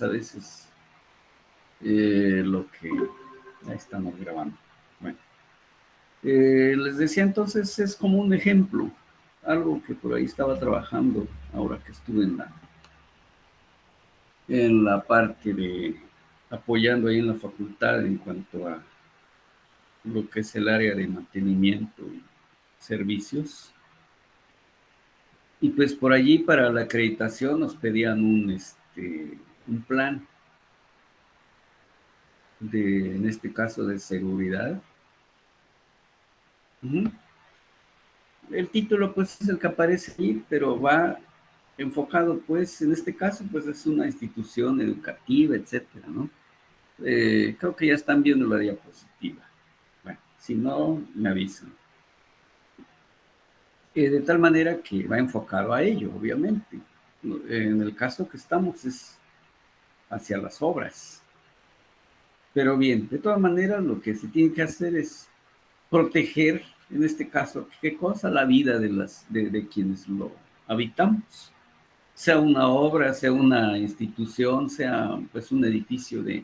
a veces lo que... Ahí estamos grabando. Bueno, les decía entonces, es como un ejemplo, algo que por ahí estaba trabajando ahora que estuve en la parte de apoyando ahí en la facultad en cuanto a lo que es el área de mantenimiento y servicios. Y pues por allí para la acreditación nos pedían un plan de, en este caso, de seguridad. El título pues es el que aparece ahí, pero va enfocado pues, en este caso pues es una institución educativa, etcétera, ¿no? Creo que ya están viendo la diapositiva. Bueno, si no, me avisan. De tal manera que va enfocado a ello, obviamente. En el caso que estamos es hacia las obras. Pero bien, de todas maneras, lo que se tiene que hacer es proteger, en este caso, ¿qué cosa? La vida de quienes lo habitamos. Sea una obra, sea una institución, sea pues un edificio de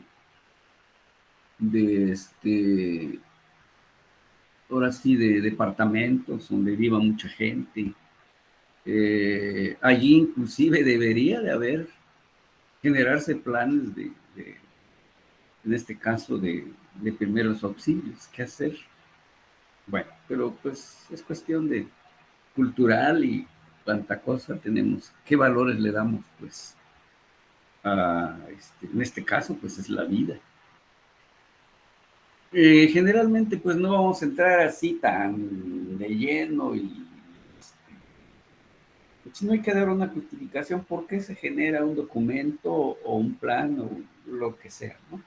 ahora sí, de departamentos donde viva mucha gente. Allí inclusive debería de haber, generarse planes en este caso, de primeros auxilios. ¿Qué hacer? Bueno, pero pues es cuestión de cultural y cuánta cosa tenemos, qué valores le damos, pues, en este caso, pues es la vida. Generalmente, pues no vamos a entrar así tan de lleno y pues, no hay que dar una justificación por qué se genera un documento o un plan o lo que sea, ¿no?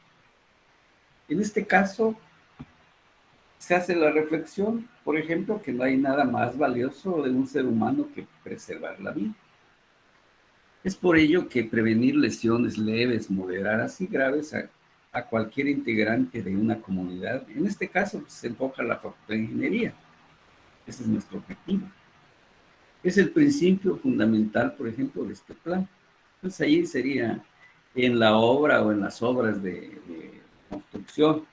En este caso, se hace la reflexión, por ejemplo, que no hay nada más valioso de un ser humano que preservar la vida. Es por ello que prevenir lesiones leves, moderadas y graves a cualquier integrante de una comunidad, en este caso pues, se enfoca la Facultad de Ingeniería. Ese es nuestro objetivo. Es el principio fundamental, por ejemplo, de este plan. Entonces ahí sería en la obra o en las obras de construcción.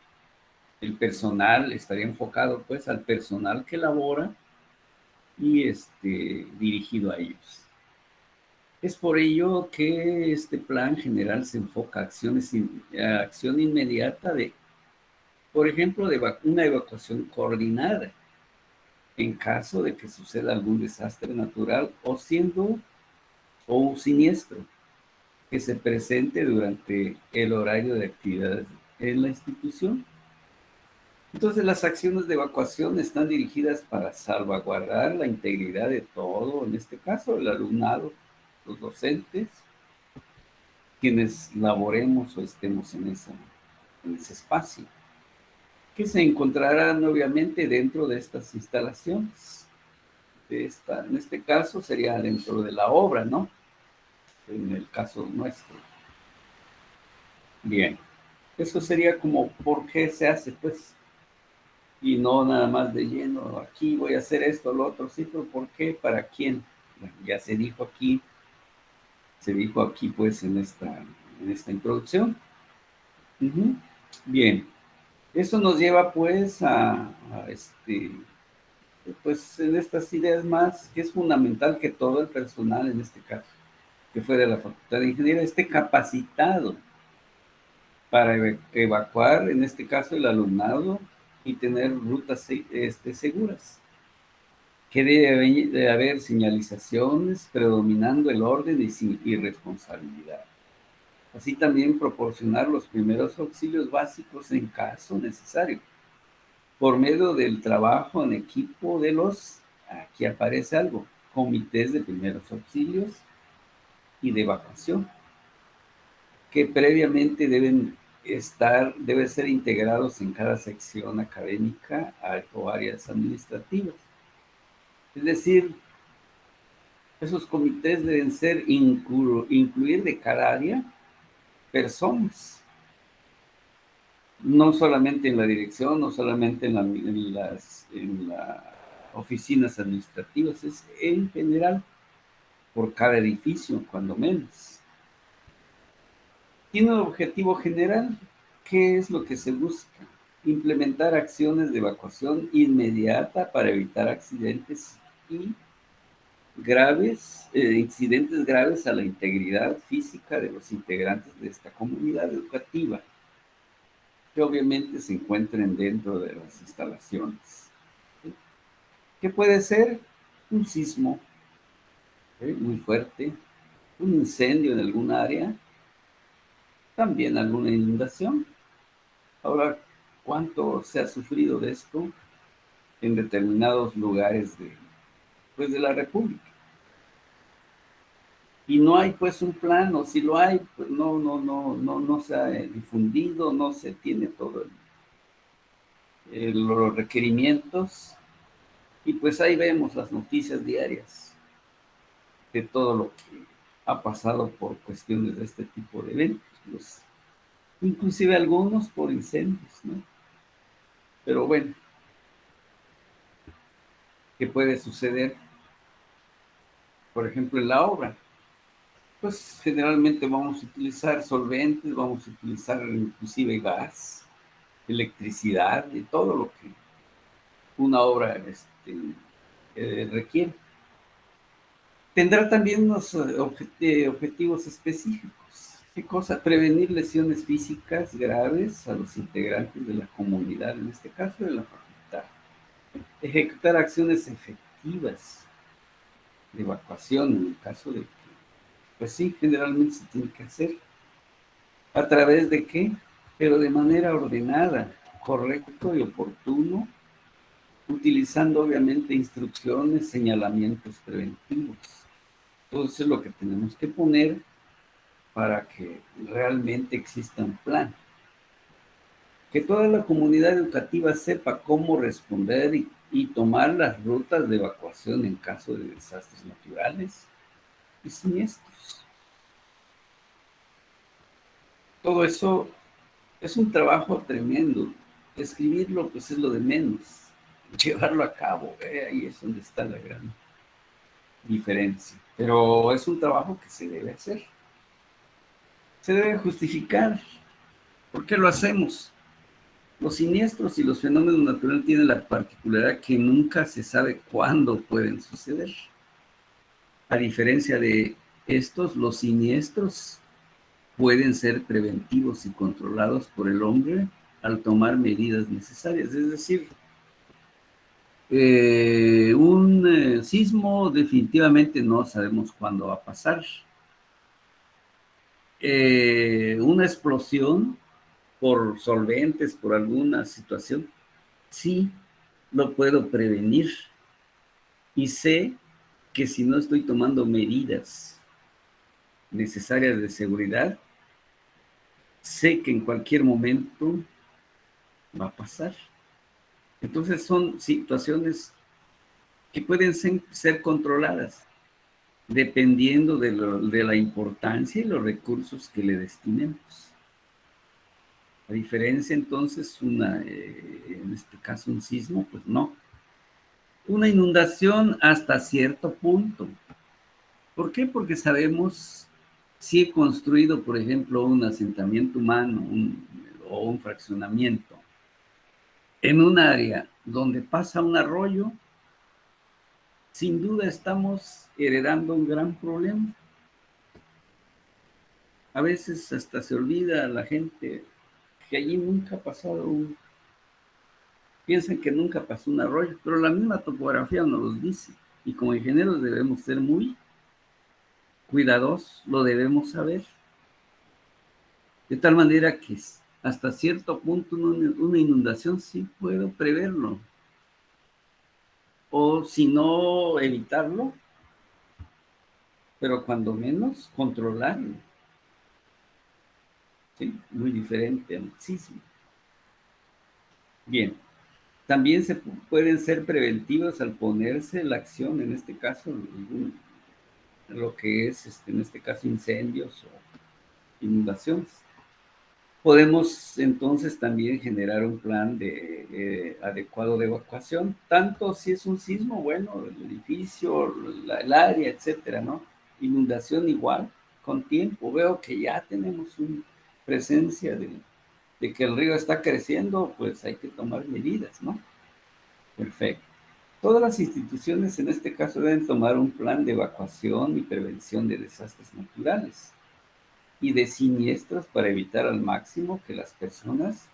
El personal estaría enfocado pues al personal que labora y dirigido a ellos. Es por ello que este plan general se enfoca a acción inmediata de, por ejemplo, de una evacuación coordinada en caso de que suceda algún desastre natural o un siniestro que se presente durante el horario de actividades en la institución. Entonces, las acciones de evacuación están dirigidas para salvaguardar la integridad de todo, en este caso, el alumnado, los docentes, quienes laboremos o estemos en ese espacio, que se encontrarán obviamente dentro de estas instalaciones. En este caso sería dentro de la obra, ¿no? En el caso nuestro. Bien, eso sería como por qué se hace, pues, y no nada más de lleno, aquí voy a hacer esto, lo otro, sí, pero ¿por qué? ¿Para quién? Bueno, ya se dijo aquí pues en esta introducción. Bien, eso nos lleva pues pues en estas ideas más, que es fundamental que todo el personal en este caso, que fue de la Facultad de Ingeniería, esté capacitado para evacuar, en este caso, el alumnado y tener rutas seguras. Que debe de haber señalizaciones predominando el orden y responsabilidad. Así también proporcionar los primeros auxilios básicos en caso necesario, por medio del trabajo en equipo de aquí aparece algo, comités de primeros auxilios y de evacuación, que previamente deben ser integrados en cada sección académica o áreas administrativas. Es decir, esos comités deben ser incluir de cada área personas, no solamente en la dirección, no solamente en las oficinas administrativas, es en general, por cada edificio, cuando menos. Tiene un objetivo general. ¿Qué es lo que se busca? Implementar acciones de evacuación inmediata para evitar accidentes y incidentes graves a la integridad física de los integrantes de esta comunidad educativa, que obviamente se encuentren dentro de las instalaciones. ¿Qué puede ser? Un sismo muy fuerte, un incendio en algún área, también alguna inundación. Ahora, ¿cuánto se ha sufrido de esto en determinados lugares de la República? Y no hay pues un plan, o si lo hay, pues no se ha difundido, no se tiene todo los requerimientos, y pues ahí vemos las noticias diarias de todo lo que ha pasado por cuestiones de este tipo de eventos, pues, inclusive algunos por incendios, ¿no? Pero bueno, ¿qué puede suceder? Por ejemplo, en la obra, pues generalmente vamos a utilizar solventes, vamos a utilizar inclusive gas, electricidad y todo lo que una obra requiere. Tendrá también unos objetivos específicos. ¿Qué cosa? Prevenir lesiones físicas graves a los integrantes de la comunidad, en este caso de la facultad. Ejecutar acciones efectivas de evacuación, en el caso de que, pues sí, generalmente se tiene que hacer. ¿A través de qué? Pero de manera ordenada, correcto y oportuno, utilizando obviamente instrucciones, señalamientos preventivos. Entonces lo que tenemos que poner para que realmente exista un plan. Que toda la comunidad educativa sepa cómo responder y tomar las rutas de evacuación en caso de desastres naturales y siniestros. Todo eso es un trabajo tremendo. Escribirlo pues es lo de menos. Llevarlo a cabo, ahí es donde está la gran diferencia. Pero es un trabajo que se debe hacer. Se debe justificar. ¿Por qué lo hacemos? Los siniestros y los fenómenos naturales tienen la particularidad que nunca se sabe cuándo pueden suceder. A diferencia de estos, los siniestros pueden ser preventivos y controlados por el hombre al tomar medidas necesarias. Es decir, un sismo definitivamente no sabemos cuándo va a pasar. Una explosión por solventes, por alguna situación, sí lo puedo prevenir. Y sé que si no estoy tomando medidas necesarias de seguridad, sé que en cualquier momento va a pasar. Entonces son situaciones que pueden ser controladas dependiendo de la importancia y los recursos que le destinemos. A diferencia entonces, en este caso un sismo, pues no. Una inundación hasta cierto punto. ¿Por qué? Porque sabemos si he construido, por ejemplo, un asentamiento humano o un fraccionamiento en un área donde pasa un arroyo, sin duda estamos heredando un gran problema. A veces hasta se olvida a la gente que allí nunca ha pasado piensan que nunca pasó un arroyo, pero la misma topografía nos lo dice. Y como ingenieros debemos ser muy cuidadosos, lo debemos saber. De tal manera que hasta cierto punto una inundación sí puedo preverlo. O si no, evitarlo, pero cuando menos controlarlo. ¿Sí? Muy diferente al sismo. Bien, también pueden ser preventivos al ponerse la acción, en este caso, lo que es, en este caso, incendios o inundaciones. Podemos entonces también generar un plan adecuado de evacuación, tanto si es un sismo, bueno, el edificio, el área, etcétera, ¿no? Inundación igual, con tiempo. Veo que ya tenemos presencia de que el río está creciendo, pues hay que tomar medidas, ¿no? Perfecto. Todas las instituciones en este caso deben tomar un plan de evacuación y prevención de desastres naturales y de siniestros para evitar al máximo que las personas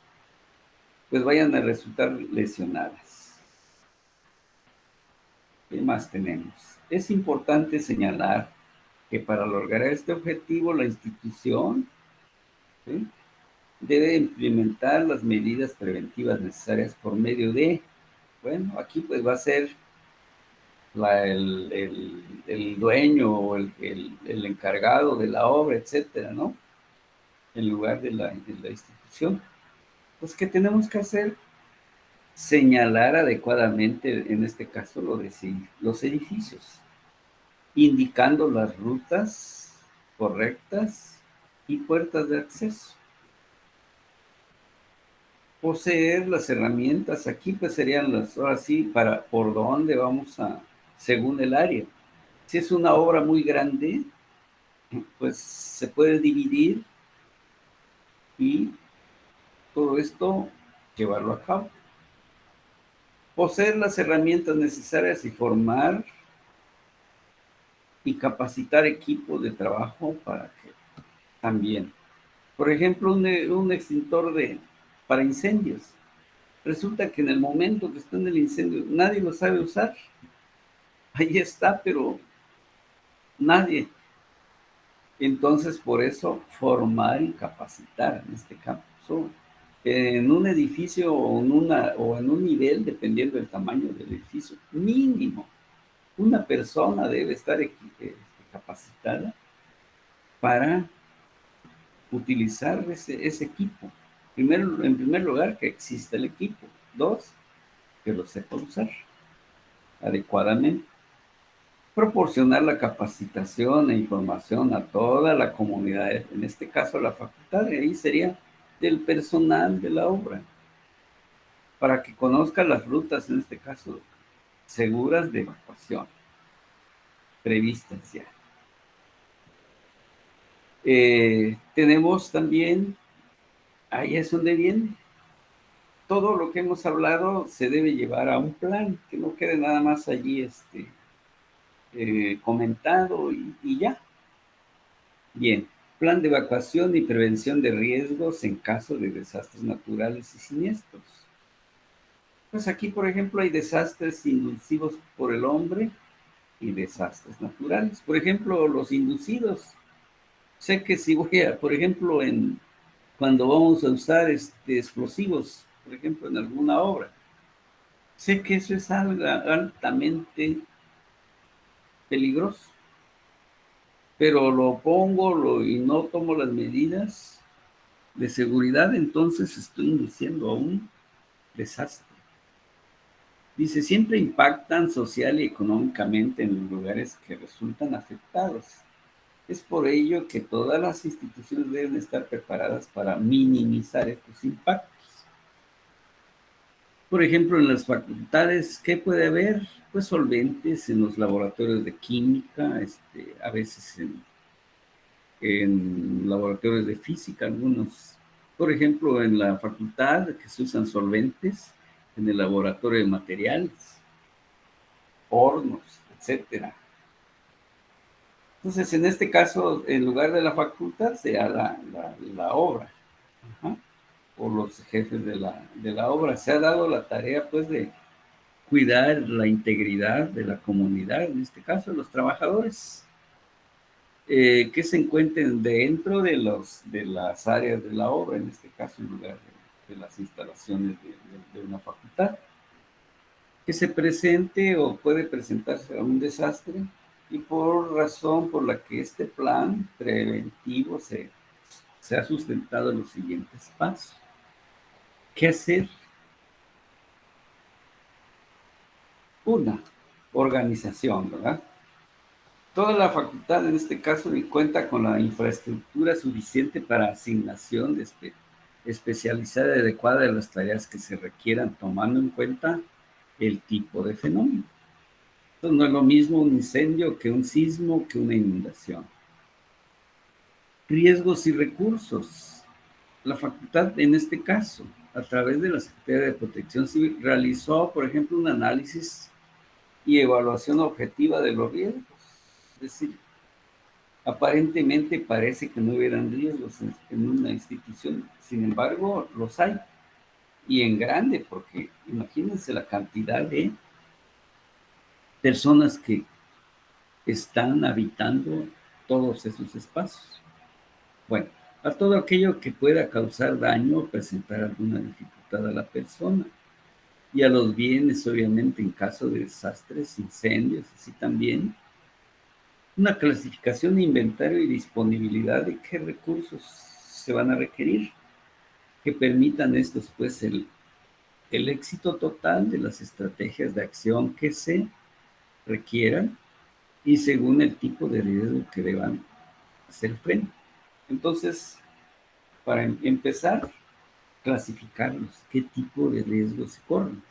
pues vayan a resultar lesionadas. ¿Qué más tenemos? Es importante señalar que para lograr este objetivo la institución, ¿sí?, debe implementar las medidas preventivas necesarias por medio de, bueno, aquí pues va a ser el dueño o el encargado de la obra, etcétera, ¿no? En lugar de la institución. Pues, ¿qué tenemos que hacer? Señalar adecuadamente, en este caso, los edificios, indicando las rutas correctas y puertas de acceso. Poseer las herramientas, aquí pues serían ahora sí, por dónde vamos según el área. Si es una obra muy grande, pues se puede dividir y todo esto llevarlo a cabo. Poseer las herramientas necesarias y formar y capacitar equipos de trabajo para que también, por ejemplo, un extintor para incendios. Resulta que en el momento que está en el incendio, nadie lo sabe usar. Ahí está, pero nadie. Entonces, por eso, formar y capacitar en este caso, en un edificio o en un nivel, dependiendo del tamaño del edificio, mínimo, una persona debe estar capacitada para utilizar ese equipo. En primer lugar, que exista el equipo. Dos, que lo sepa usar adecuadamente. Proporcionar la capacitación e información a toda la comunidad, en este caso la facultad, y ahí sería del personal de la obra, para que conozca las rutas, en este caso, seguras de evacuación, previstas ya. Tenemos también, ahí es donde viene, todo lo que hemos hablado se debe llevar a un plan, que no quede nada más allí comentado y ya. Bien, plan de evacuación y prevención de riesgos en caso de desastres naturales y siniestros. Pues aquí, por ejemplo, hay desastres inducidos por el hombre y desastres naturales. Por ejemplo, los inducidos. Sé que si voy por ejemplo, cuando vamos a usar explosivos, por ejemplo, en alguna obra, sé que eso es algo altamente peligroso, pero lo pongo y no tomo las medidas de seguridad, entonces estoy induciendo a un desastre. Dice, siempre impactan social y económicamente en los lugares que resultan afectados. Es por ello que todas las instituciones deben estar preparadas para minimizar estos impactos. Por ejemplo, en las facultades, ¿qué puede haber? Pues solventes en los laboratorios de química, a veces en laboratorios de física, algunos. Por ejemplo, en la facultad que se usan solventes, en el laboratorio de materiales, hornos, etcétera. Entonces, en este caso, en lugar de la facultad, sea la obra, o los jefes de la obra. Se ha dado la tarea, pues, de cuidar la integridad de la comunidad, en este caso, los trabajadores, que se encuentren dentro de las áreas de la obra, en este caso, en lugar de las instalaciones de una facultad. Que se presente o puede presentarse a un desastre y por razón por la que este plan preventivo se ha sustentado en los siguientes pasos. ¿Qué hacer? Una, organización, ¿verdad? Toda la facultad, en este caso, cuenta con la infraestructura suficiente para asignación especializada y adecuada de las tareas que se requieran, tomando en cuenta el tipo de fenómeno. Entonces, no es lo mismo un incendio que un sismo, que una inundación. Riesgos y recursos. La facultad, en este caso, a través de la Secretaría de Protección Civil, realizó, por ejemplo, un análisis y evaluación objetiva de los riesgos. Es decir, aparentemente parece que no hubieran riesgos en una institución, sin embargo, los hay, y en grande, porque imagínense la cantidad de personas que están habitando todos esos espacios. Bueno, a todo aquello que pueda causar daño o presentar alguna dificultad a la persona y a los bienes, obviamente, en caso de desastres, incendios, así también. Una clasificación, inventario y disponibilidad de qué recursos se van a requerir que permitan estos, pues, el éxito total de las estrategias de acción que se requieran y según el tipo de riesgo que deban hacer frente. Entonces, para empezar, clasificarlos, qué tipo de riesgos se corren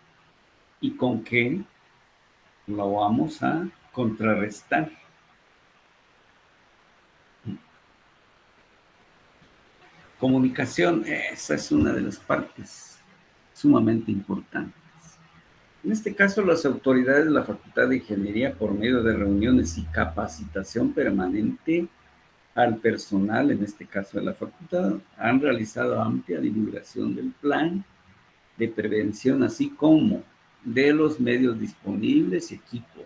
y con qué lo vamos a contrarrestar. Comunicación, esa es una de las partes sumamente importantes. En este caso, las autoridades de la Facultad de Ingeniería, por medio de reuniones y capacitación permanente al personal, en este caso de la facultad, han realizado amplia divulgación del plan de prevención, así como de los medios disponibles y equipos,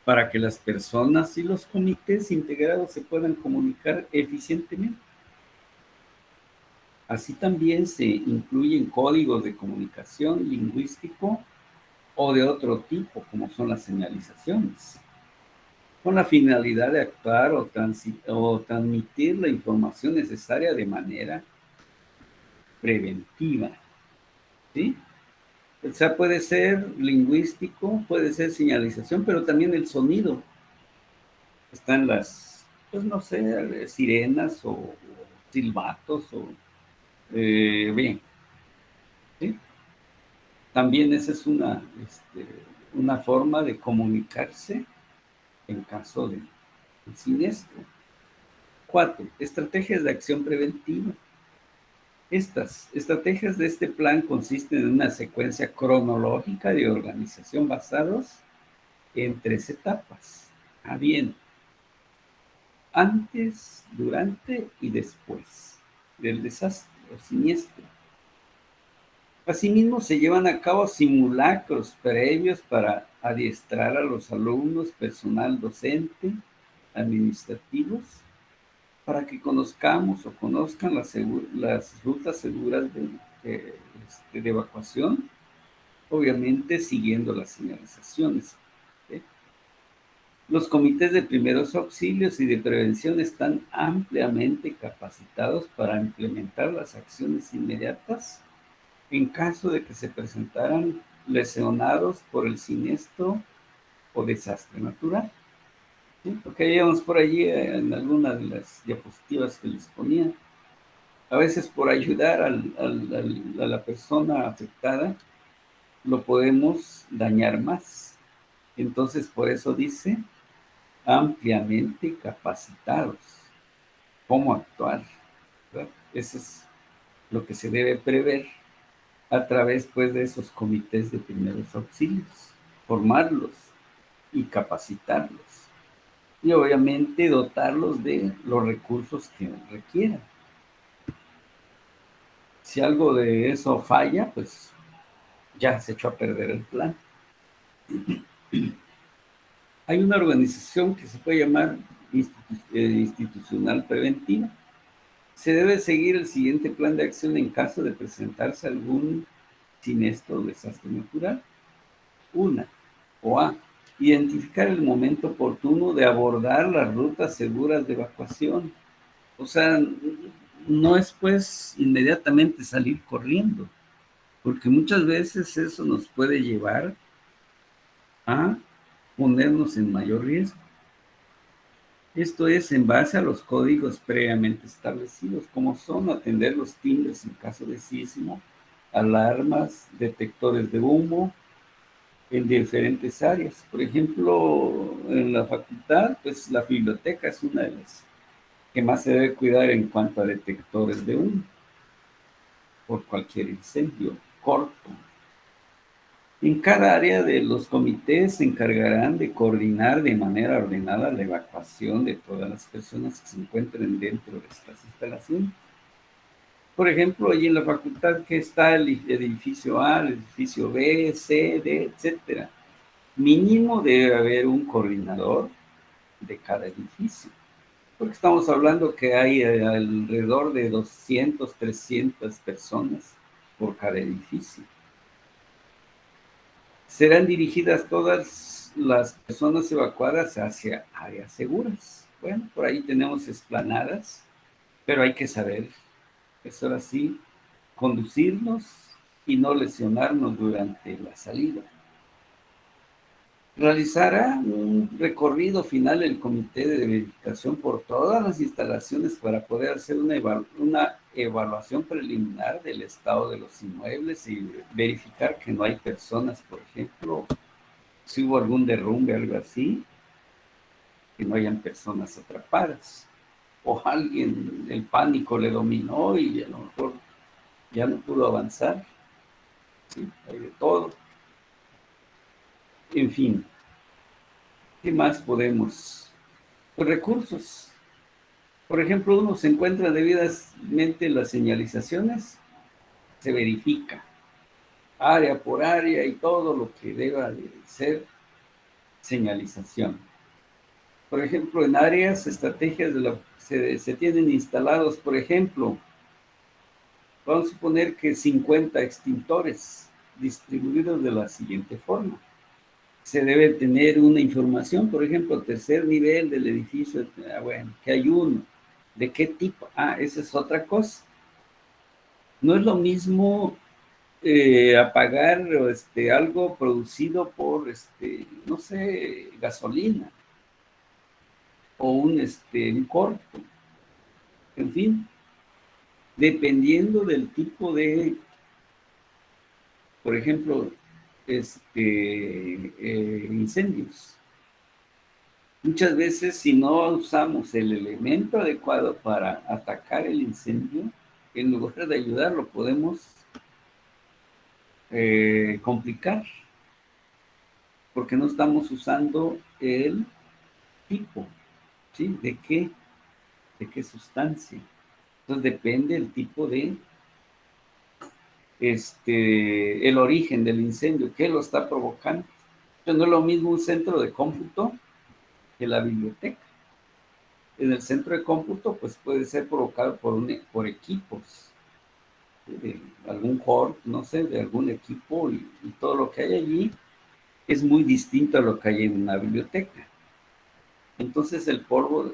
para que las personas y los comités integrados se puedan comunicar eficientemente. Así también se incluyen códigos de comunicación lingüístico o de otro tipo, como son las señalizaciones, con la finalidad de actuar o transmitir la información necesaria de manera preventiva, ¿sí? O sea, puede ser lingüístico, puede ser señalización, pero también el sonido. Están las, pues no sé, sirenas o silbatos o bien, ¿sí? También esa es una forma de comunicarse en caso de siniestro. 4. Estrategias de acción preventiva. Estas estrategias de este plan consisten en una secuencia cronológica de organización basados en 3 etapas. Bien, antes, durante y después del desastre o siniestro. Asimismo, se llevan a cabo simulacros previos para adiestrar a los alumnos, personal docente, administrativos, para que conozcamos o conozcan las rutas seguras de evacuación, obviamente siguiendo las señalizaciones. ¿Sí? Los comités de primeros auxilios y de prevención están ampliamente capacitados para implementar las acciones inmediatas en caso de que se presentaran lesionados por el siniestro o desastre natural. ¿Sí? Porque veíamos por allí en alguna de las diapositivas que les ponía, a veces por ayudar a la persona afectada, lo podemos dañar más. Entonces, por eso dice, ampliamente capacitados. ¿Cómo actuar? ¿Verdad? Eso es lo que se debe prever a través, pues, de esos comités de primeros auxilios, formarlos y capacitarlos. Y obviamente dotarlos de los recursos que requieran. Si algo de eso falla, pues ya se echó a perder el plan. Hay una organización que se puede llamar institucional preventiva. Se debe seguir el siguiente plan de acción en caso de presentarse algún siniestro o desastre natural. 1. O A. Identificar el momento oportuno de abordar las rutas seguras de evacuación. O sea, no es pues inmediatamente salir corriendo, porque muchas veces eso nos puede llevar a ponernos en mayor riesgo. Esto es en base a los códigos previamente establecidos, como son atender los timbres en caso de sismo, alarmas, detectores de humo, en diferentes áreas. Por ejemplo, en la facultad, pues la biblioteca es una de las que más se debe cuidar en cuanto a detectores de humo. por cualquier incendio corto. En cada área de los comités se encargarán de coordinar de manera ordenada la evacuación de todas las personas que se encuentren dentro de estas instalaciones. Por ejemplo, allí en la facultad que está el edificio A, el edificio B, C, D, etcétera. Mínimo debe haber un coordinador de cada edificio, porque estamos hablando que hay alrededor de 200, 300 personas por cada edificio. Serán dirigidas todas las personas evacuadas hacia áreas seguras. Bueno, por ahí tenemos explanadas, pero hay que saber, es ahora sí, conducirnos y no lesionarnos durante la salida. Realizará un recorrido final el comité de verificación por todas las instalaciones para poder hacer una evaluación preliminar del estado de los inmuebles y verificar que no hay personas, por ejemplo, si hubo algún derrumbe, algo así, que no hayan personas atrapadas. O alguien, el pánico le dominó y a lo mejor ya no pudo avanzar. ¿Sí? Hay de todo. En fin, ¿qué más podemos? Pues recursos. Por ejemplo, uno se encuentra debidamente las señalizaciones, se verifica área por área y todo lo que deba de ser señalización. Por ejemplo, en áreas, estrategias se tienen instalados, por ejemplo, vamos a suponer que 50 extintores distribuidos de la siguiente forma. Se debe tener una información, por ejemplo, tercer nivel del edificio, bueno, que hay uno. ¿De qué tipo? Esa es otra cosa. No es lo mismo apagar algo producido por, no sé, gasolina o un corto. En fin, dependiendo del tipo de, por ejemplo, incendios. Muchas veces, si no usamos el elemento adecuado para atacar el incendio, en lugar de ayudarlo, podemos complicar, porque no estamos usando el tipo, ¿sí? ¿De qué? ¿De qué sustancia? Entonces depende el tipo de, el origen del incendio, qué lo está provocando. Entonces no es lo mismo un centro de cómputo que la biblioteca. En el centro de cómputo, pues puede ser provocado por equipos, de algún core, no sé, de algún equipo y todo lo que hay allí es muy distinto a lo que hay en una biblioteca. Entonces el polvo,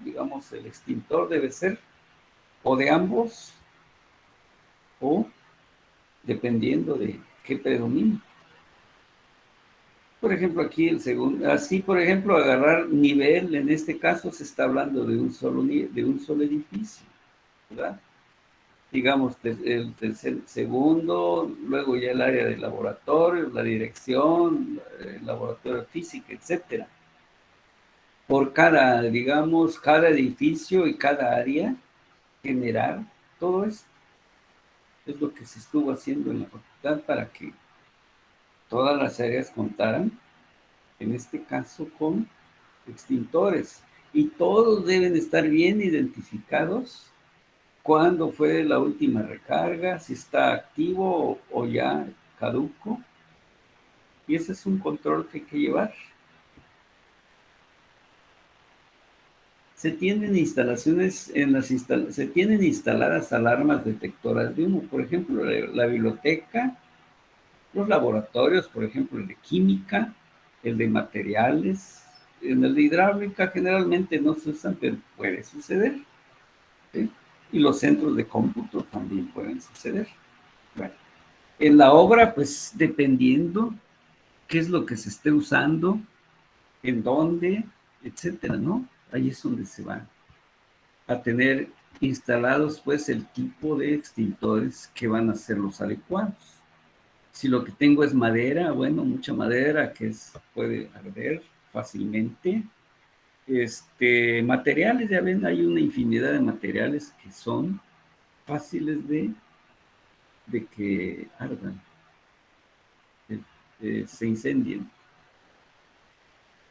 digamos, el extintor debe ser o de ambos o dependiendo de qué predomina. Por ejemplo, aquí el segundo, así por ejemplo, agarrar nivel, en este caso se está hablando de un solo edificio, ¿verdad? Digamos, el tercer, segundo, luego ya el área de laboratorio, la dirección, el laboratorio de física, etcétera. Por cada, digamos, cada edificio y cada área, generar todo esto. Es lo que se estuvo haciendo en la facultad para que todas las áreas contaran, en este caso, con extintores. Y todos deben estar bien identificados cuándo fue la última recarga, si está activo o ya caduco. Y ese es un control que hay que llevar. Se tienen se tienen instaladas alarmas detectoras de humo. Por ejemplo, la biblioteca, los laboratorios, por ejemplo, el de química, el de materiales, en el de hidráulica generalmente no se usan, pero puede suceder. ¿Sí? Y los centros de cómputo también pueden suceder. Bueno, en la obra, pues dependiendo qué es lo que se esté usando, en dónde, etcétera, ¿no? Ahí es donde se va a tener instalados, pues, el tipo de extintores que van a ser los adecuados. Si lo que tengo es madera, bueno, mucha madera que puede arder fácilmente. Materiales, ya ven, hay una infinidad de materiales que son fáciles de de que ardan, se incendien.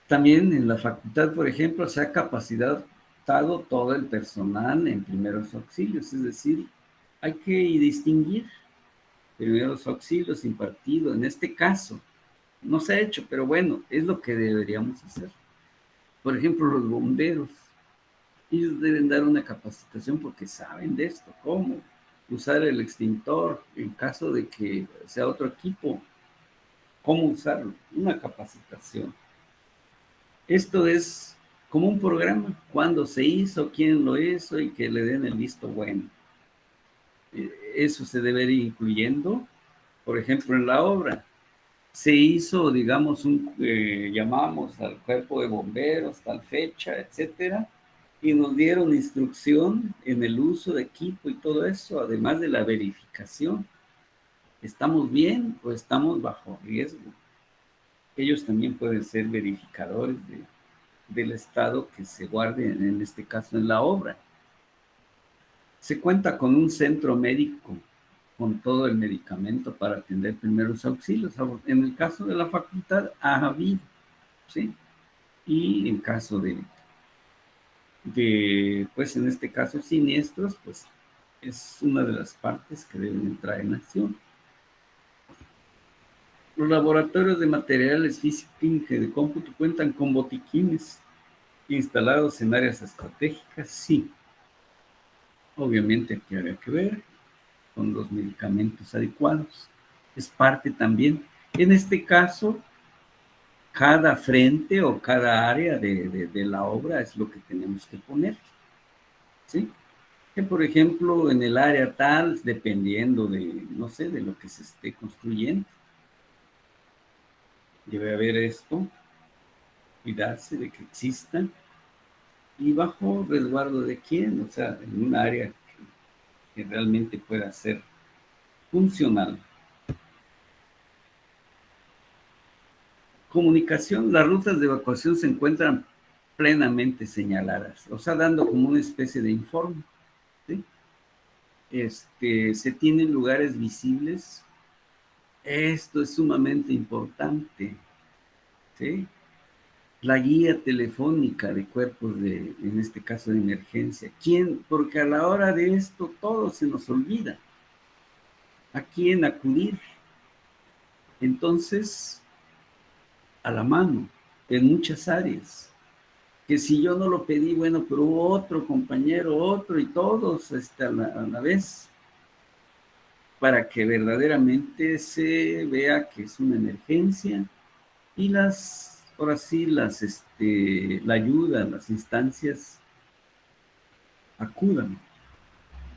También en la facultad, por ejemplo, se ha capacitado todo el personal en primeros auxilios, es decir, hay que distinguir primeros auxilios impartidos. En este caso, no se ha hecho, pero bueno, es lo que deberíamos hacer. Por ejemplo, los bomberos, ellos deben dar una capacitación porque saben de esto, cómo usar el extintor en caso de que sea otro equipo, cómo usarlo, una capacitación. Esto es como un programa, cuándo se hizo, quién lo hizo y que le den el visto bueno. Eso se debe ir incluyendo, por ejemplo, en la obra. Se hizo, digamos, llamamos al cuerpo de bomberos, tal fecha, etcétera, y nos dieron instrucción en el uso de equipo y todo eso, además de la verificación. ¿Estamos bien o estamos bajo riesgo? Ellos también pueden ser verificadores del estado que se guarde, en este caso, en la obra. Se cuenta con un centro médico con todo el medicamento para atender primeros auxilios. En el caso de la facultad ha habido, ¿sí? Y en caso pues en este caso, siniestros, pues es una de las partes que deben entrar en acción. Los laboratorios de materiales física y de cómputo cuentan con botiquines instalados en áreas estratégicas, sí. Obviamente aquí habría que ver con los medicamentos adecuados. Es parte también. En este caso, cada frente o cada área de la obra es lo que tenemos que poner, ¿sí? Que, por ejemplo, en el área tal, dependiendo no sé, de lo que se esté construyendo, debe haber esto, cuidarse de que existan, y bajo resguardo de quién, o sea, en un área que realmente pueda ser funcional. Comunicación, las rutas de evacuación se encuentran plenamente señaladas, o sea, dando como una especie de informe, ¿sí? Se tienen lugares visibles. Esto es sumamente importante, ¿sí? La guía telefónica de cuerpos en este caso de emergencia. ¿Quién? Porque a la hora de esto todo se nos olvida. ¿A quién acudir? Entonces, a la mano, en muchas áreas. Que si yo no lo pedí, bueno, pero hubo otro compañero, otro y todos a la vez, para que verdaderamente se vea que es una emergencia y ahora sí, la ayuda, las instancias acudan.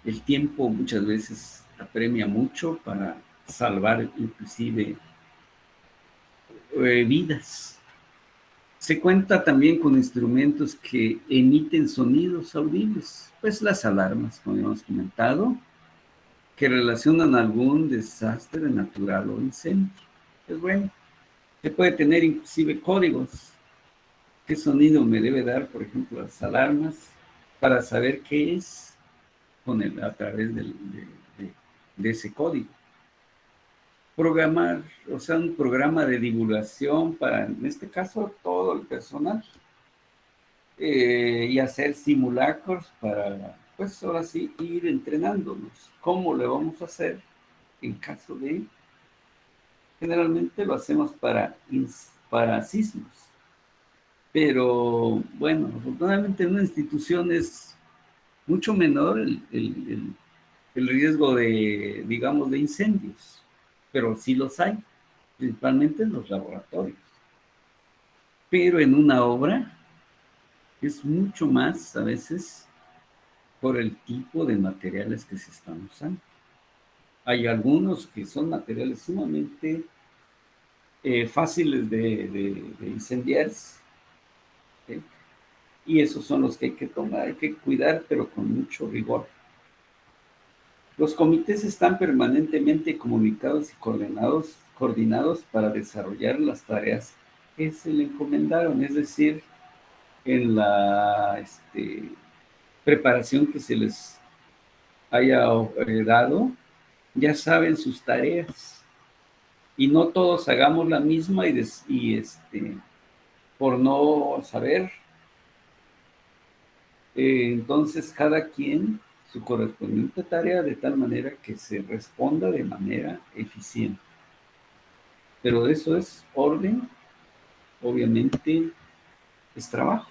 El tiempo muchas veces apremia mucho para salvar inclusive vidas. Se cuenta también con instrumentos que emiten sonidos audibles, pues las alarmas, como hemos comentado, que relacionan algún desastre natural o incendio. Pues bueno, se puede tener inclusive códigos. ¿Qué sonido me debe dar, por ejemplo, las alarmas para saber qué es a través de ese código? Programar, o sea, un programa de divulgación para, en este caso, todo el personal. Y hacer simulacros para, pues ahora sí, ir entrenándonos. ¿Cómo le vamos a hacer en caso de... Generalmente lo hacemos para sismos. Pero bueno, afortunadamente en una institución es mucho menor el riesgo de, digamos, de incendios, pero sí los hay, principalmente en los laboratorios. Pero en una obra es mucho más, a veces, por el tipo de materiales que se están usando. Hay algunos que son materiales sumamente fáciles de incendiarse, ¿sí? Y esos son los que hay que tomar, hay que cuidar, pero con mucho rigor. Los comités están permanentemente comunicados y coordinados para desarrollar las tareas que se le encomendaron, es decir, en la preparación que se les haya dado, ya saben sus tareas y no todos hagamos la misma y por no saber, entonces cada quien su correspondiente tarea de tal manera que se responda de manera eficiente. Pero eso es orden, obviamente es trabajo.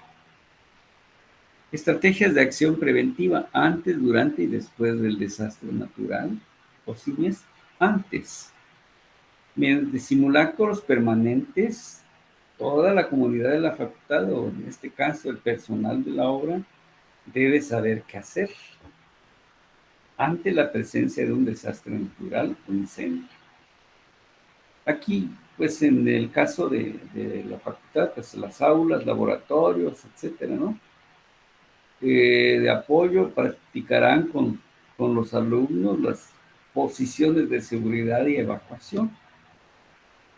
Estrategias de acción preventiva antes, durante y después del desastre natural o siniestro. Antes, mediante simulacros permanentes, toda la comunidad de la facultad, o en este caso el personal de la obra, debe saber qué hacer ante la presencia de un desastre natural o incendio. Aquí, pues en el caso de la facultad, pues las aulas, laboratorios, etcétera, ¿no? De apoyo practicarán con los alumnos las posiciones de seguridad y evacuación.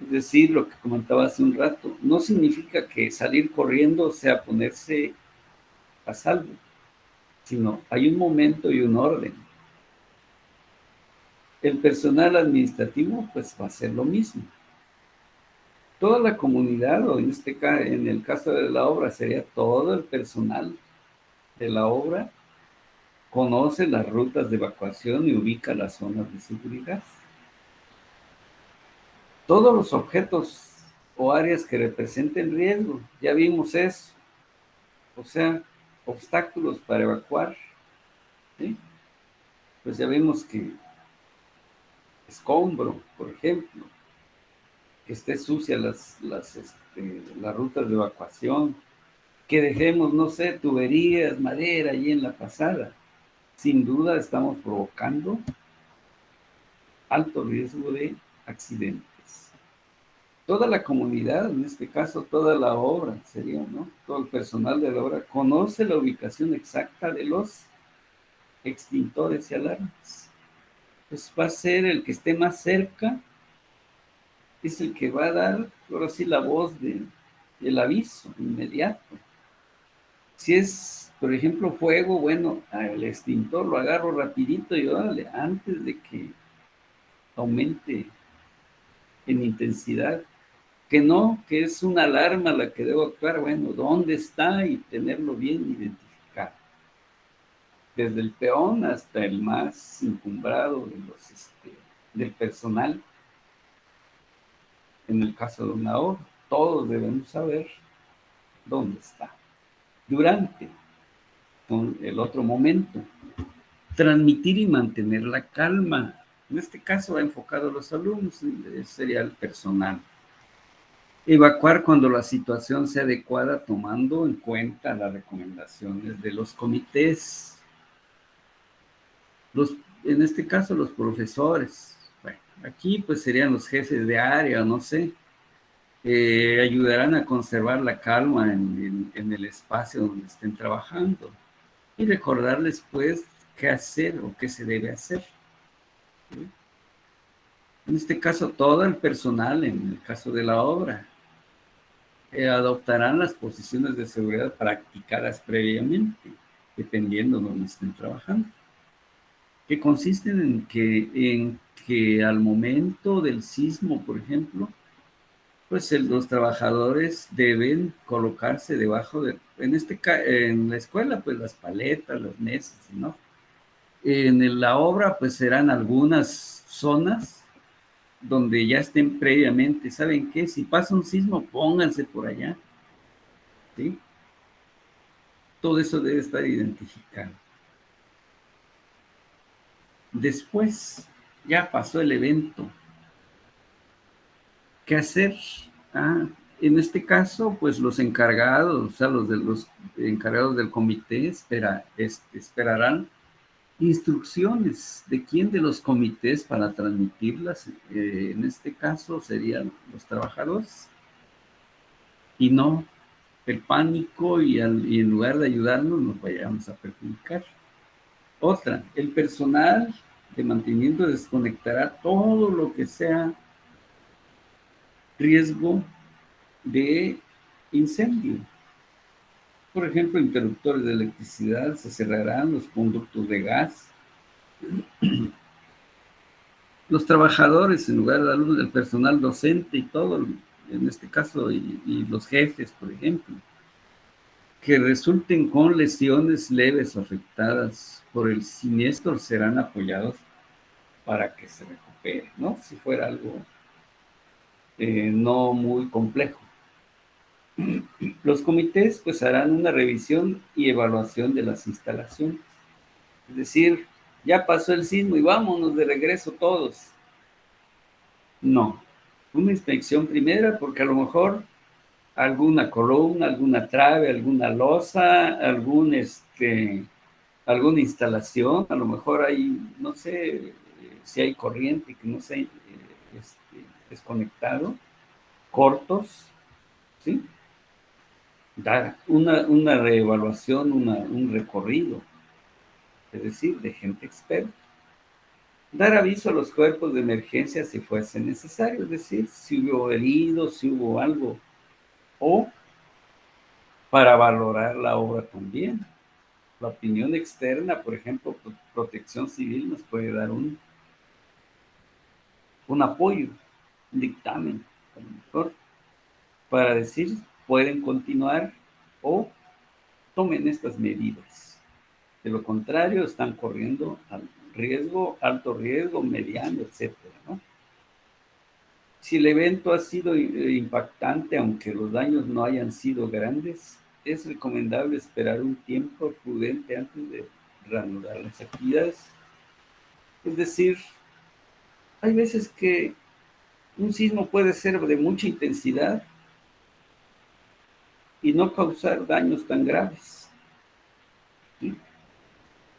Es decir, lo que comentaba hace un rato, no significa que salir corriendo sea ponerse a salvo, sino hay un momento y un orden. El personal administrativo pues va a hacer lo mismo. Toda la comunidad, o en el caso de la obra sería todo el personal de la obra, conoce las rutas de evacuación y ubica las zonas de seguridad. Todos los objetos o áreas que representen riesgo, ya vimos eso, o sea, obstáculos para evacuar, ¿sí? Pues ya vimos que escombro, por ejemplo, que esté sucia las rutas de evacuación, que dejemos, no sé, tuberías, madera allí en la pasada. Sin duda estamos provocando alto riesgo de accidentes. Toda la comunidad, en este caso toda la obra sería, ¿no? Todo el personal de la obra conoce la ubicación exacta de los extintores y alarmas. Pues va a ser el que esté más cerca, es el que va a dar, ahora sí, la voz del aviso inmediato. Si es, por ejemplo, fuego, bueno, el extintor lo agarro rapidito y órale, antes de que aumente en intensidad. Que no, que es una alarma la que debo actuar, bueno, ¿dónde está? Y tenerlo bien identificado. Desde el peón hasta el más encumbrado del personal, en el caso de una obra, todos debemos saber dónde está. Durante el otro momento, transmitir y mantener la calma. En este caso va enfocado a los alumnos, sería el personal. Evacuar cuando la situación sea adecuada, tomando en cuenta las recomendaciones de los comités. En este caso, los profesores. Bueno, aquí pues serían los jefes de área, no sé. Ayudarán a conservar la calma en el espacio donde estén trabajando y recordarles pues qué hacer o qué se debe hacer. ¿Sí? En este caso, todo el personal, en el caso de la obra, adoptarán las posiciones de seguridad practicadas previamente, dependiendo de donde estén trabajando, que consisten en que al momento del sismo, por ejemplo, pues los trabajadores deben colocarse debajo en la escuela, pues las paletas, las mesas, ¿no? La obra, pues serán algunas zonas donde ya estén previamente, ¿saben qué? Si pasa un sismo, pónganse por allá, ¿sí? Todo eso debe estar identificado. Después, ya pasó el evento. ¿Qué hacer? En este caso, pues los encargados, o sea, los encargados del comité esperarán instrucciones de quién de los comités para transmitirlas. En este caso serían los trabajadores. Y no el pánico y en lugar de ayudarnos nos vayamos a perjudicar. Otra, el personal de mantenimiento desconectará todo lo que sea riesgo de incendio. Por ejemplo, interruptores de electricidad, se cerrarán los conductos de gas, los trabajadores, en lugar de alumnos, el personal docente y todo, en este caso, y los jefes, por ejemplo, que resulten con lesiones leves o afectadas por el siniestro serán apoyados para que se recupere, ¿no? Si fuera algo no muy complejo. Los comités pues harán una revisión y evaluación de las instalaciones. Es decir, ya pasó el sismo y vámonos de regreso todos. No, una inspección primera porque a lo mejor alguna columna, alguna trave, alguna losa, alguna instalación, a lo mejor hay, no sé, si hay corriente que no se ha desconectado, cortos, ¿sí? Dar una reevaluación, un recorrido, es decir, de gente experta. Dar aviso a los cuerpos de emergencia si fuese necesario, es decir, si hubo heridos, si hubo algo, o para valorar la obra también. La opinión externa, por ejemplo, Protección Civil nos puede dar un apoyo, un dictamen, a lo mejor, para decir, pueden continuar o tomen estas medidas. De lo contrario, están corriendo al riesgo, alto riesgo, mediano, etcétera, ¿no? Si el evento ha sido impactante, aunque los daños no hayan sido grandes, es recomendable esperar un tiempo prudente antes de reanudar las actividades. Es decir, hay veces que un sismo puede ser de mucha intensidad y no causar daños tan graves. ¿Sí?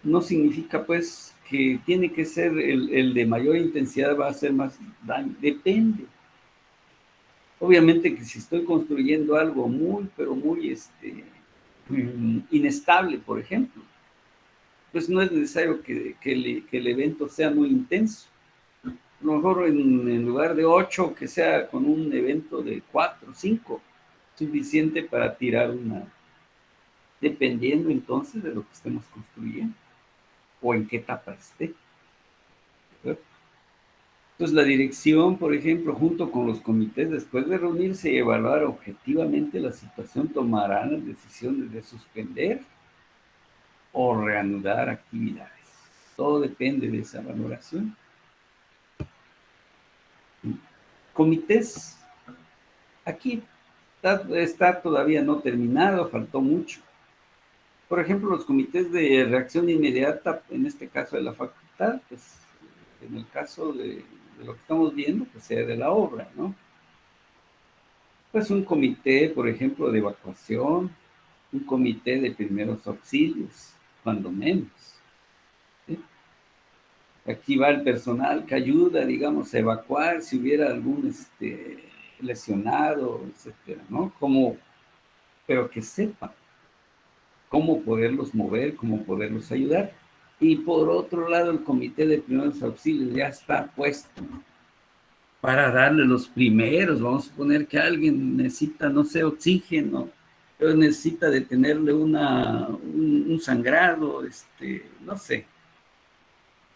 No significa pues que tiene que ser el de mayor intensidad va a hacer más daño. Depende. Obviamente que si estoy construyendo algo muy, pero muy inestable, por ejemplo, pues no es necesario que el evento sea muy intenso. A lo mejor en lugar de 8, que sea con un evento de 4, 5, suficiente para tirar una, dependiendo entonces de lo que estemos construyendo o en qué etapa esté. Entonces la dirección, por ejemplo, junto con los comités, después de reunirse y evaluar objetivamente la situación, tomarán las decisiones de suspender o reanudar actividades. Todo depende de esa valoración. Comités, aquí está todavía no terminado, faltó mucho. Por ejemplo, los comités de reacción inmediata, en este caso de la facultad, pues en el caso de lo que estamos viendo, pues sea de la obra, ¿no? Pues un comité, por ejemplo, de evacuación, un comité de primeros auxilios, cuando menos. ¿Sí? Aquí va el personal que ayuda, digamos, a evacuar si hubiera algún lesionado, etcétera, ¿no? Pero que sepan cómo poderlos mover, cómo poderlos ayudar. Y por otro lado, el comité de primeros auxilios ya está puesto para darle los primeros. Vamos a suponer que alguien necesita, no sé, oxígeno, pero necesita detenerle un sangrado, no sé,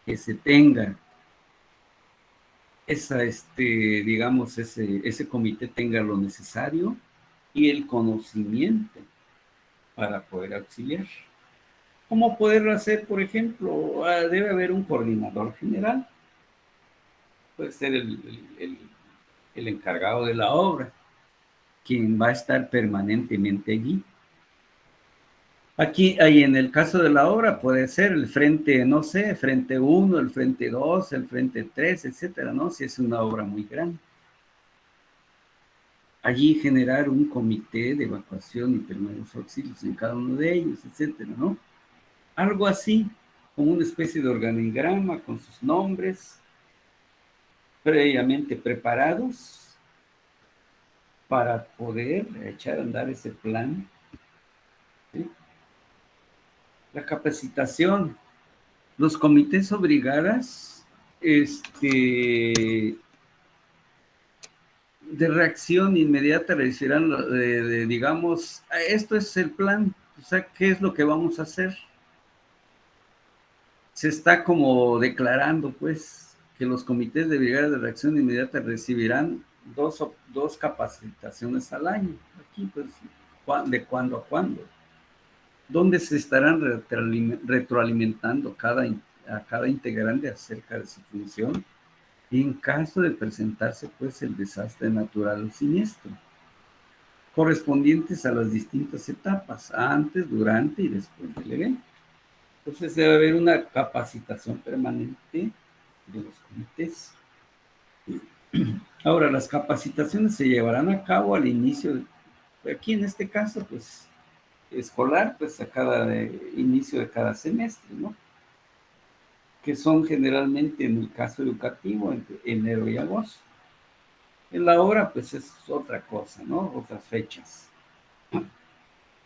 que se tenga digamos, ese comité tenga lo necesario y el conocimiento para poder auxiliar. ¿Cómo poderlo hacer? Por ejemplo, debe haber un coordinador general, puede ser el encargado de la obra, quien va a estar permanentemente allí. Aquí, ahí en el caso de la obra, puede ser el frente, no sé, frente 1, el frente 2, el frente 3, etcétera, ¿no? Si es una obra muy grande. Allí generar un comité de evacuación y primeros auxilios en cada uno de ellos, etcétera, ¿no? Algo así, como una especie de organigrama con sus nombres previamente preparados para poder echar a andar ese plan. ¿Sí? La capacitación. Los comités obligadas de reacción inmediata le decirán, digamos, esto es el plan, o sea, ¿qué es lo que vamos a hacer? Se está como declarando, pues, que los comités de brigadas de reacción inmediata recibirán dos capacitaciones al año. Aquí, pues, de cuándo a cuándo, donde se estarán retroalimentando a cada integrante acerca de su función y en caso de presentarse, pues, el desastre natural o siniestro, correspondientes a las distintas etapas, antes, durante y después del evento. Entonces debe haber una capacitación permanente de los comités. Ahora, las capacitaciones se llevarán a cabo al inicio, aquí en este caso, pues, escolar, pues a cada inicio de cada semestre, ¿no? Que son generalmente, en el caso educativo, entre enero y agosto. En la obra, pues es otra cosa, ¿no? Otras fechas.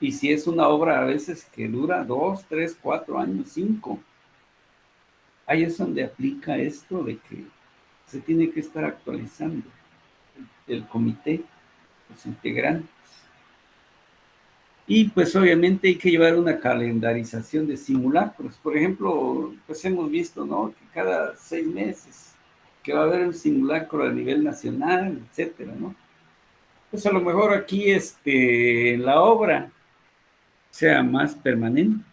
Y si es una obra a veces que dura 2, 3, 4 años, 5, ahí es donde aplica esto de que se tiene que estar actualizando el comité, los integrantes. Y pues obviamente hay que llevar una calendarización de simulacros. Por ejemplo, pues hemos visto, ¿no? Que cada 6 meses que va a haber un simulacro a nivel nacional, etcétera, ¿no? Pues a lo mejor aquí la obra sea más permanente.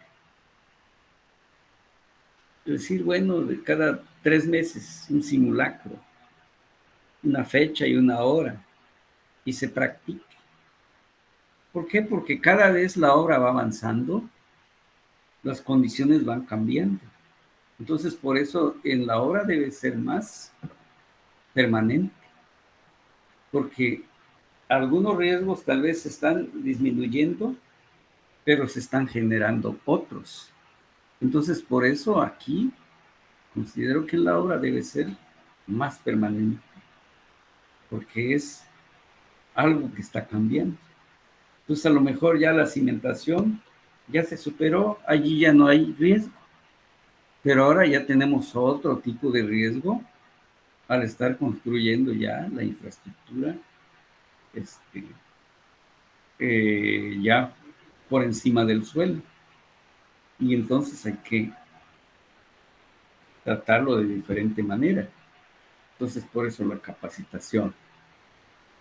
Es decir, bueno, de cada 3 meses un simulacro, una fecha y una hora, y se practique. ¿Por qué? Porque cada vez la obra va avanzando, las condiciones van cambiando. Entonces, por eso en la obra debe ser más permanente, porque algunos riesgos tal vez se están disminuyendo, pero se están generando otros. Entonces, por eso aquí considero que la obra debe ser más permanente, porque es algo que está cambiando. Entonces, a lo mejor ya la cimentación ya se superó, allí ya no hay riesgo, pero ahora ya tenemos otro tipo de riesgo al estar construyendo ya la infraestructura, ya por encima del suelo. Y entonces hay que tratarlo de diferente manera. Entonces, por eso la capacitación.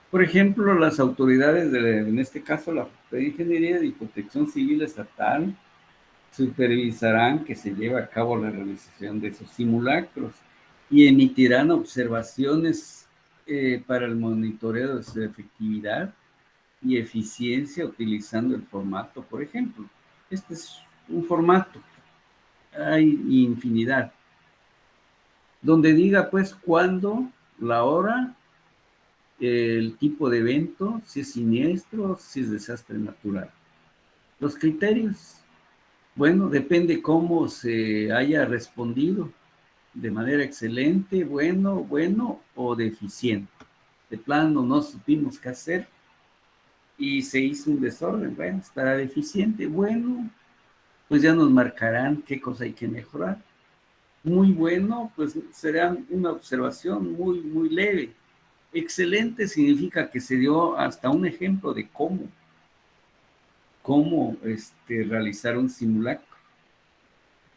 Por ejemplo, las autoridades, en este caso la Facultad de Ingeniería y Protección Civil Estatal, supervisarán que se lleve a cabo la realización de esos simulacros y emitirán observaciones para el monitoreo de su efectividad y eficiencia utilizando el formato, por ejemplo. Este es un formato, hay infinidad, donde diga pues cuándo, la hora, el tipo de evento, si es siniestro, si es desastre natural. Los criterios, bueno, depende cómo se haya respondido, de manera excelente, bueno o deficiente. De plano no supimos qué hacer y se hizo un desorden, bueno, estará deficiente, bueno, pues ya nos marcarán qué cosa hay que mejorar. Muy bueno, pues será una observación muy leve. Excelente significa que se dio hasta un ejemplo de cómo realizar un simulacro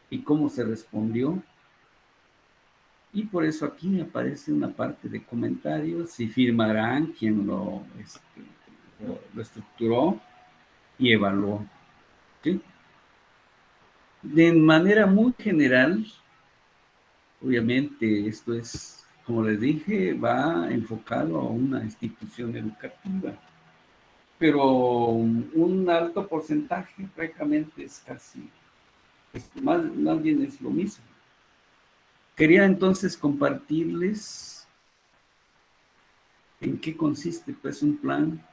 y cómo se respondió. Y por eso aquí aparece una parte de comentarios y firmarán quien lo estructuró y evaluó. ¿Sí? De manera muy general, obviamente esto es, como les dije, va enfocado a una institución educativa, pero un alto porcentaje prácticamente es casi, más bien es lo mismo. Quería entonces compartirles en qué consiste pues un plan,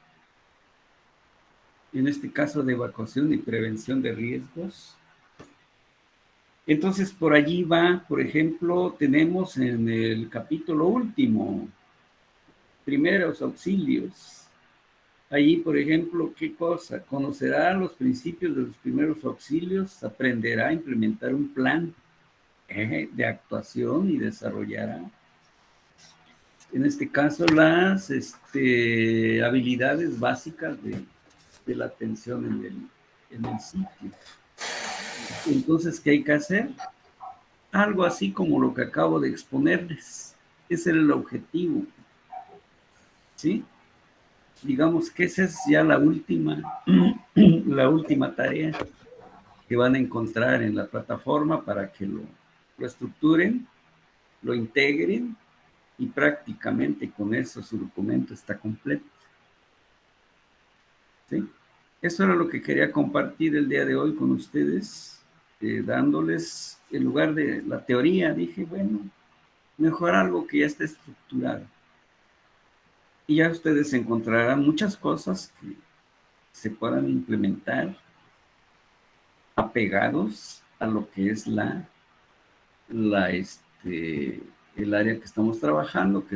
en este caso de evacuación y prevención de riesgos. Entonces por allí va, por ejemplo, tenemos en el capítulo último, primeros auxilios. Allí, por ejemplo, ¿qué cosa? Conocerá los principios de los primeros auxilios, aprenderá a implementar un plan de actuación y desarrollará, en este caso, las habilidades básicas de la atención en el sitio. Entonces, ¿qué hay que hacer? algo así como lo que acabo de exponerles. Ese era el objetivo, ¿sí? Digamos que esa es ya la última, la última tarea que van a encontrar en la plataforma para que lo estructuren, lo integren y prácticamente con eso su documento está completo, ¿sí? Eso era lo que quería compartir el día de hoy con ustedes, dándoles, en lugar de la teoría, dije, bueno, mejor algo que ya esté estructurado. Y ya ustedes encontrarán muchas cosas que se puedan implementar apegados a lo que es el área que estamos trabajando, que es